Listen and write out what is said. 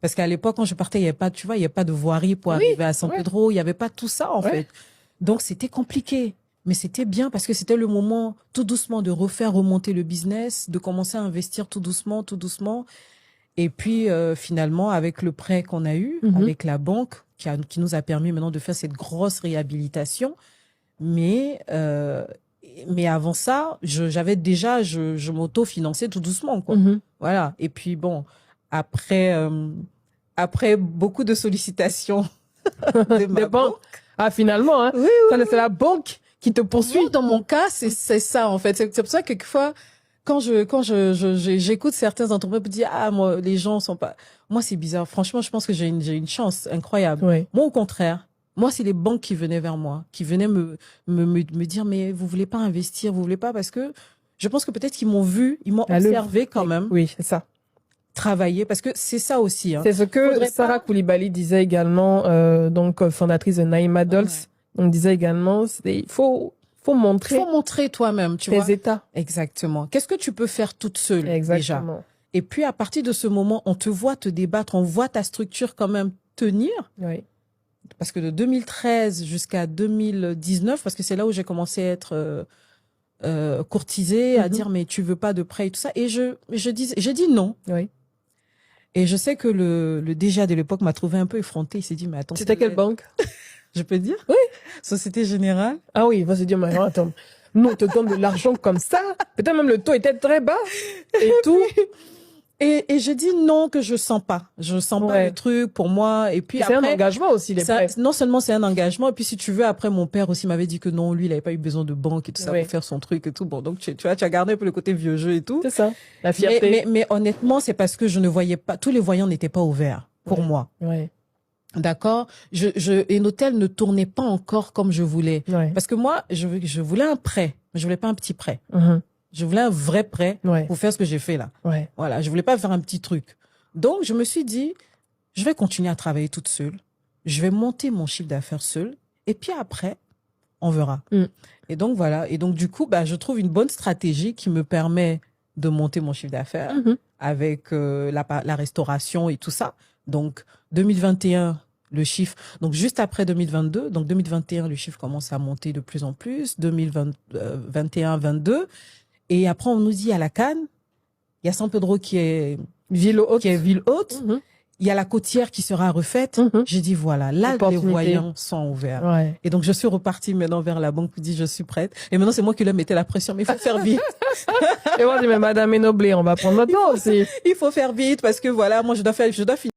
Parce qu'à l'époque, quand je partais, il y avait pas, tu vois, il y avait pas de voirie pour arriver à San Pedro. Il y avait pas tout ça, en fait. Donc, c'était compliqué. Mais c'était bien parce que c'était le moment, tout doucement, de refaire remonter le business, de commencer à investir tout doucement, tout doucement. Et puis, finalement, avec le prêt qu'on a eu, avec la banque, qui nous a permis maintenant de faire cette grosse réhabilitation. Mais avant ça, je m'auto-finançais tout doucement, quoi. Voilà. Et puis, bon, après beaucoup de sollicitations de ma banque. Ah, finalement, hein. Oui. C'est la banque qui te poursuit. Moi, dans mon cas, c'est ça, en fait. C'est pour ça que quelquefois, quand j'écoute certains entrepreneurs dire, ah, moi, les gens sont pas, moi, c'est bizarre. Franchement, je pense que j'ai une chance incroyable. Oui. Moi, au contraire, moi, c'est les banques qui venaient vers moi, qui venaient me dire, mais vous voulez pas investir, vous voulez pas, parce que je pense que peut-être qu'ils m'ont vu, ils m'ont observé quand même. Oui, c'est ça. Travailler, parce que c'est ça aussi, hein. C'est ce que Sarah Koulibaly disait également, donc, fondatrice de Naïma Dolls. On disait également, il faut montrer toi-même, tu tes vois. états. Exactement. Qu'est-ce que tu peux faire toute seule, Exactement. déjà? Et puis, à partir de ce moment, on te voit te débattre, on voit ta structure quand même tenir. Oui. Parce que de 2013 jusqu'à 2019, parce que c'est là où j'ai commencé à être courtisée, à dire, mais tu veux pas de prêt et tout ça. Et j'ai dit non. Oui. Et je sais que le DG de l'époque m'a trouvé un peu effrontée. Il s'est dit, mais attends. C'était quelle banque? Je peux dire? Oui. Société Générale. Ah oui, il va se dire, mais attends, nous, on te donne de l'argent comme ça. Peut-être même le taux était très bas et tout. Et je dis non, que je sens pas. Je sens pas le truc pour moi. Et puis c'est après, un engagement aussi, les prêts. Non seulement c'est un engagement, et puis si tu veux, après, mon père aussi m'avait dit que non, lui, il avait pas eu besoin de banque et tout ça pour faire son truc et tout. Bon, donc, tu vois, tu as gardé un peu le côté vieux jeu et tout. C'est ça. La fierté. Mais honnêtement, c'est parce que je ne voyais pas, tous les voyants n'étaient pas ouverts pour moi. Ouais. D'accord? Enotel ne tournait pas encore comme je voulais. Ouais. Parce que moi, je voulais un prêt. Mais je voulais pas un petit prêt. Je voulais un vrai prêt pour faire ce que j'ai fait là. Ouais. Voilà. Je voulais pas faire un petit truc. Donc, je me suis dit, je vais continuer à travailler toute seule. Je vais monter mon chiffre d'affaires seule. Et puis après, on verra. Et donc, voilà. Et donc, du coup, je trouve une bonne stratégie qui me permet de monter mon chiffre d'affaires avec la restauration et tout ça. Donc, 2021, le chiffre, donc juste après 2022, donc 2021, le chiffre commence à monter de plus en plus, 2021, 22. Et après, on nous dit à la Cannes, il y a San Pedro qui est ville haute. Il y a la côtière qui sera refaite. J'ai dit, voilà, là, les voyants sont ouverts. Ouais. Et donc, je suis repartie maintenant vers la banque qui dit, je suis prête. Et maintenant, c'est moi qui leur mettais la pression, mais il faut faire vite. Et moi, je dis, mais Madame Enoblé, on va prendre notre temps aussi. Il faut faire vite parce que voilà, moi, je dois finir.